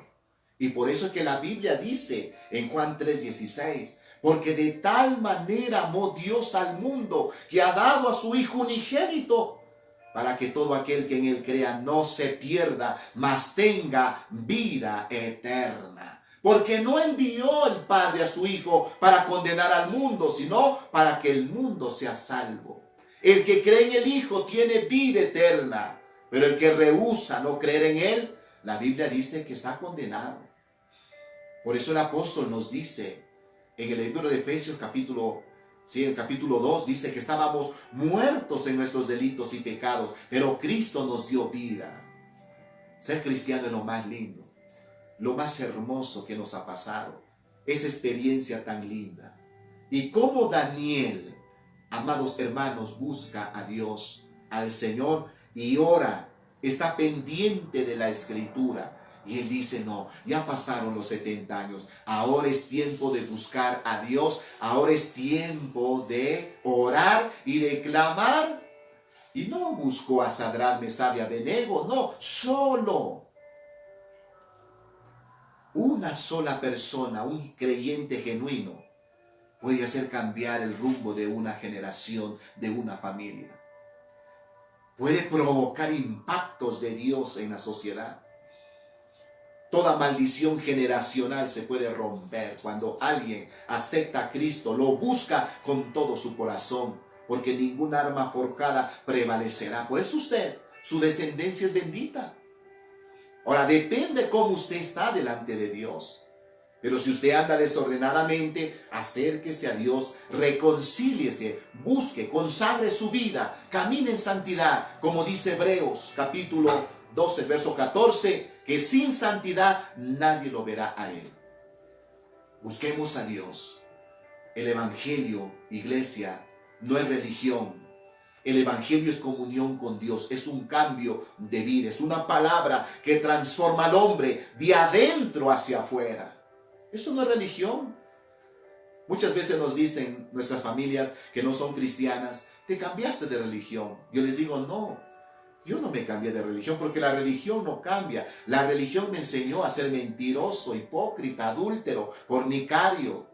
Y por eso es que la Biblia dice en Juan 3:16, porque de tal manera amó Dios al mundo que ha dado a su Hijo unigénito, para que todo aquel que en Él crea no se pierda, mas tenga vida eterna. Porque no envió el Padre a su Hijo para condenar al mundo, sino para que el mundo sea salvo. El que cree en el Hijo tiene vida eterna, pero el que rehúsa no creer en Él, la Biblia dice que está condenado. Por eso el apóstol nos dice en el libro de Efesios el capítulo 2, dice que estábamos muertos en nuestros delitos y pecados, pero Cristo nos dio vida. Ser cristiano es lo más lindo, lo más hermoso que nos ha pasado. Esa experiencia tan linda. Y como Daniel, amados hermanos, busca a Dios, al Señor, y ora, está pendiente de la Escritura. Y él dice, no, ya pasaron los 70 años, ahora es tiempo de buscar a Dios, ahora es tiempo de orar y de clamar. Y no buscó a Sadrach, Mesach y Abednego, no, solo. Una sola persona, un creyente genuino, puede hacer cambiar el rumbo de una generación, de una familia. Puede provocar impactos de Dios en la sociedad. Toda maldición generacional se puede romper cuando alguien acepta a Cristo, lo busca con todo su corazón, porque ningún arma forjada prevalecerá. Por eso su descendencia es bendita. Ahora, depende cómo usted está delante de Dios. Pero si usted anda desordenadamente, acérquese a Dios, reconcíliese, busque, consagre su vida, camine en santidad, como dice Hebreos capítulo 12, verso 14, que sin santidad nadie lo verá a Él. Busquemos a Dios. El Evangelio, iglesia, no es religión. El Evangelio es comunión con Dios, es un cambio de vida, es una palabra que transforma al hombre de adentro hacia afuera. Esto no es religión. Muchas veces nos dicen nuestras familias que no son cristianas, te cambiaste de religión. Yo les digo, no, yo no me cambié de religión porque la religión no cambia. La religión me enseñó a ser mentiroso, hipócrita, adúltero, fornicario.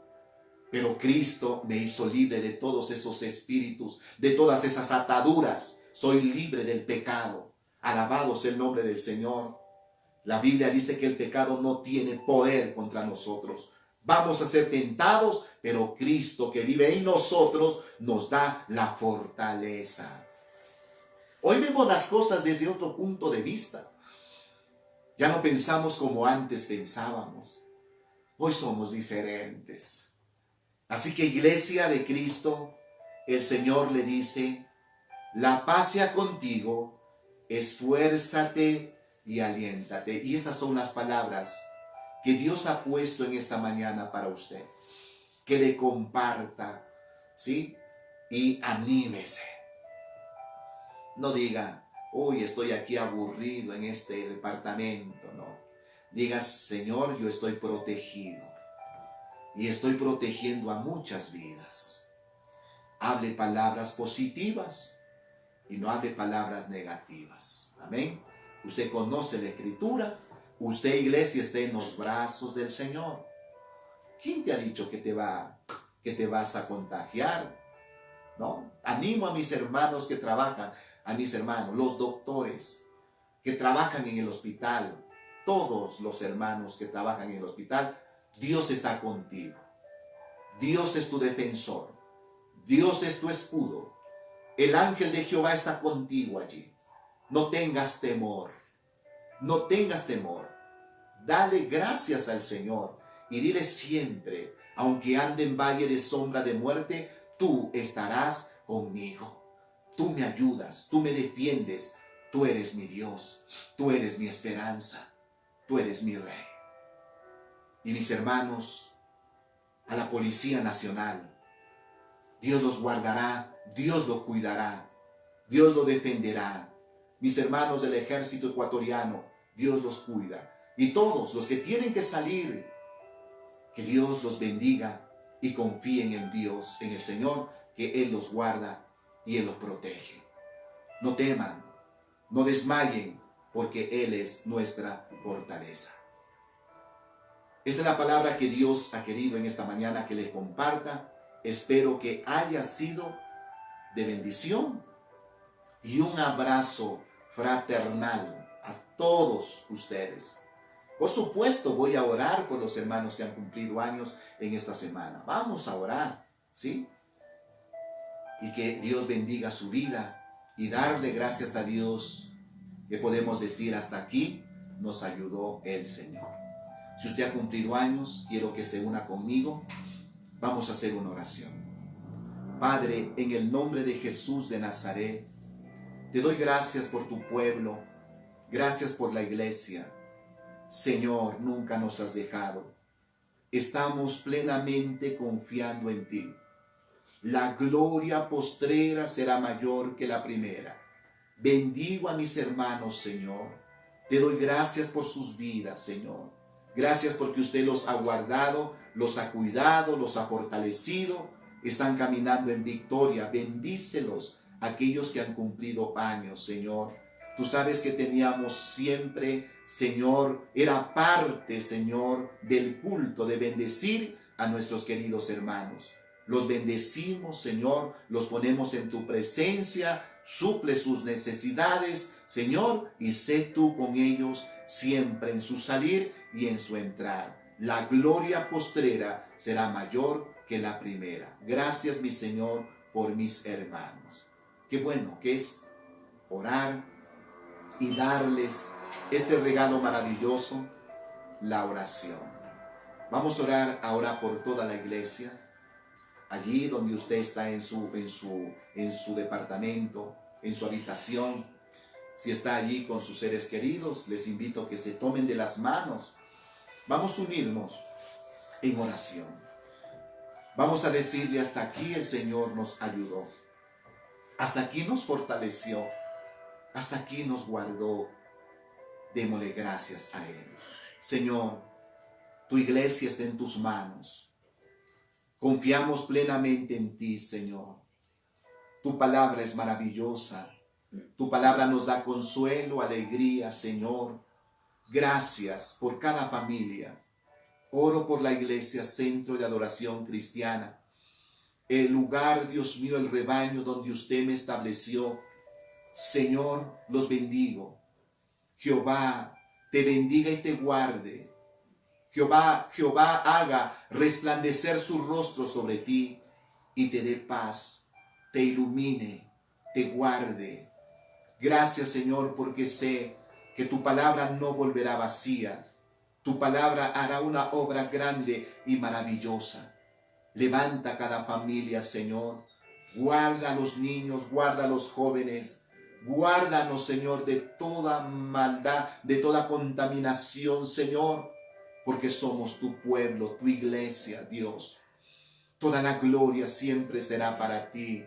Pero Cristo me hizo libre de todos esos espíritus, de todas esas ataduras. Soy libre del pecado. Alabado sea el nombre del Señor. La Biblia dice que el pecado no tiene poder contra nosotros. Vamos a ser tentados, pero Cristo que vive en nosotros nos da la fortaleza. Hoy vemos las cosas desde otro punto de vista. Ya no pensamos como antes pensábamos. Hoy somos diferentes. Así que, iglesia de Cristo, el Señor le dice, la paz sea contigo, esfuérzate y aliéntate. Y esas son las palabras que Dios ha puesto en esta mañana para usted. Que le comparta, ¿sí? Y anímese. No diga, hoy estoy aquí aburrido en este departamento, no. Diga, Señor, yo estoy protegido. Y estoy protegiendo a muchas vidas. Hable palabras positivas y no hable palabras negativas. Amén. Usted conoce la Escritura. Usted, iglesia, está en los brazos del Señor. ¿Quién te ha dicho que te vas a contagiar? ¿No? Animo a mis hermanos que trabajan, a mis hermanos, los doctores que trabajan en el hospital, todos los hermanos que trabajan en el hospital, Dios está contigo. Dios es tu defensor. Dios es tu escudo. El ángel de Jehová está contigo allí. No tengas temor. No tengas temor. Dale gracias al Señor y dile siempre, aunque ande en valle de sombra de muerte, tú estarás conmigo. Tú me ayudas, tú me defiendes. Tú eres mi Dios. Tú eres mi esperanza. Tú eres mi Rey. Y mis hermanos, a la Policía Nacional, Dios los guardará, Dios los cuidará, Dios los defenderá. Mis hermanos del Ejército Ecuatoriano, Dios los cuida. Y todos los que tienen que salir, que Dios los bendiga y confíen en Dios, en el Señor, que Él los guarda y Él los protege. No teman, no desmayen, porque Él es nuestra fortaleza. Esta es la palabra que Dios ha querido en esta mañana que les comparta. Espero que haya sido de bendición y un abrazo fraternal a todos ustedes. Por supuesto, voy a orar por los hermanos que han cumplido años en esta semana. Vamos a orar, ¿sí? Y que Dios bendiga su vida y darle gracias a Dios que podemos decir hasta aquí nos ayudó el Señor. Si usted ha cumplido años, quiero que se una conmigo. Vamos a hacer una oración. Padre, en el nombre de Jesús de Nazaret, te doy gracias por tu pueblo, gracias por la iglesia. Señor, nunca nos has dejado. Estamos plenamente confiando en ti. La gloria postrera será mayor que la primera. Bendigo a mis hermanos, Señor. Te doy gracias por sus vidas, Señor. Gracias porque usted los ha guardado, los ha cuidado, los ha fortalecido. Están caminando en victoria. Bendícelos, aquellos que han cumplido años, Señor. Tú sabes que teníamos siempre, Señor, era parte, Señor, del culto de bendecir a nuestros queridos hermanos. Los bendecimos, Señor, los ponemos en tu presencia, suple sus necesidades, Señor, y sé tú con ellos siempre en su salir y en su entrar. La gloria postrera será mayor que la primera. Gracias, mi Señor, por mis hermanos. Qué bueno que es orar y darles este regalo maravilloso, la oración. Vamos a orar ahora por toda la iglesia. Allí donde usted está en su departamento, en su habitación, si está allí con sus seres queridos, les invito a que se tomen de las manos. Vamos a unirnos en oración. Vamos a decirle: hasta aquí el Señor nos ayudó, hasta aquí nos fortaleció, hasta aquí nos guardó. Démosle gracias a Él. Señor, tu iglesia está en tus manos. Confiamos plenamente en ti, Señor. Tu palabra es maravillosa. Tu palabra nos da consuelo, alegría, Señor. Gracias por cada familia. Oro por la iglesia, centro de adoración cristiana. El lugar, Dios mío, el rebaño donde usted me estableció. Señor, los bendigo. Jehová te bendiga y te guarde. Jehová haga resplandecer su rostro sobre ti y te dé paz, te ilumine, te guarde. Gracias, Señor, porque sé que tu palabra no volverá vacía. Tu palabra hará una obra grande y maravillosa. Levanta cada familia, Señor. Guarda a los niños, guarda a los jóvenes. Guárdanos, Señor, de toda maldad, de toda contaminación, Señor, porque somos tu pueblo, tu iglesia, Dios. Toda la gloria siempre será para ti.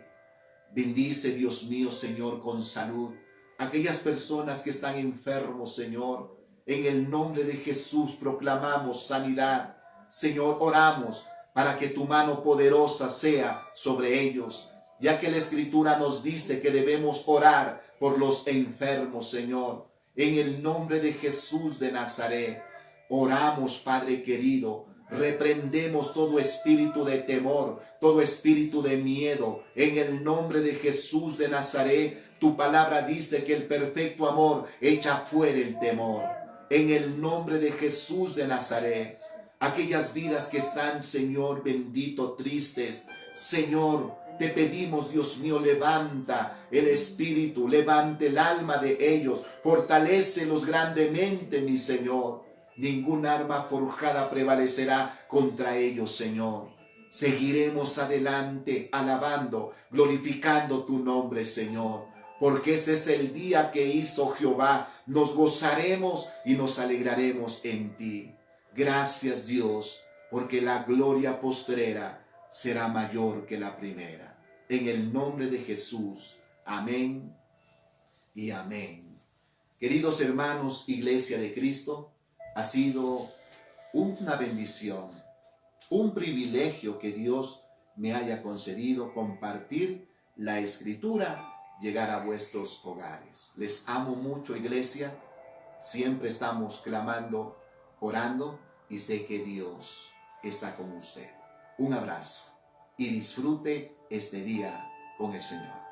Bendice, Dios mío, Señor, con salud aquellas personas que están enfermos, Señor. En el nombre de Jesús proclamamos sanidad. Señor, oramos para que tu mano poderosa sea sobre ellos, ya que la Escritura nos dice que debemos orar por los enfermos, Señor. En el nombre de Jesús de Nazaret, oramos, Padre querido. Reprendemos todo espíritu de temor, todo espíritu de miedo. En el nombre de Jesús de Nazaret, tu palabra dice que el perfecto amor echa fuera el temor. En el nombre de Jesús de Nazaret, aquellas vidas que están, Señor bendito, tristes, Señor, te pedimos, Dios mío, levanta el espíritu, levante el alma de ellos, fortalécelos grandemente, mi Señor. Ningún arma forjada prevalecerá contra ellos, Señor. Seguiremos adelante, alabando, glorificando tu nombre, Señor. Porque este es el día que hizo Jehová. Nos gozaremos y nos alegraremos en ti. Gracias, Dios, porque la gloria postrera será mayor que la primera. En el nombre de Jesús. Amén y amén. Queridos hermanos, Iglesia de Cristo, ha sido una bendición, un privilegio que Dios me haya concedido compartir la Escritura, llegar a vuestros hogares. Les amo mucho, iglesia. Siempre estamos clamando, orando, y sé que Dios está con usted. Un abrazo y disfrute este día con el Señor.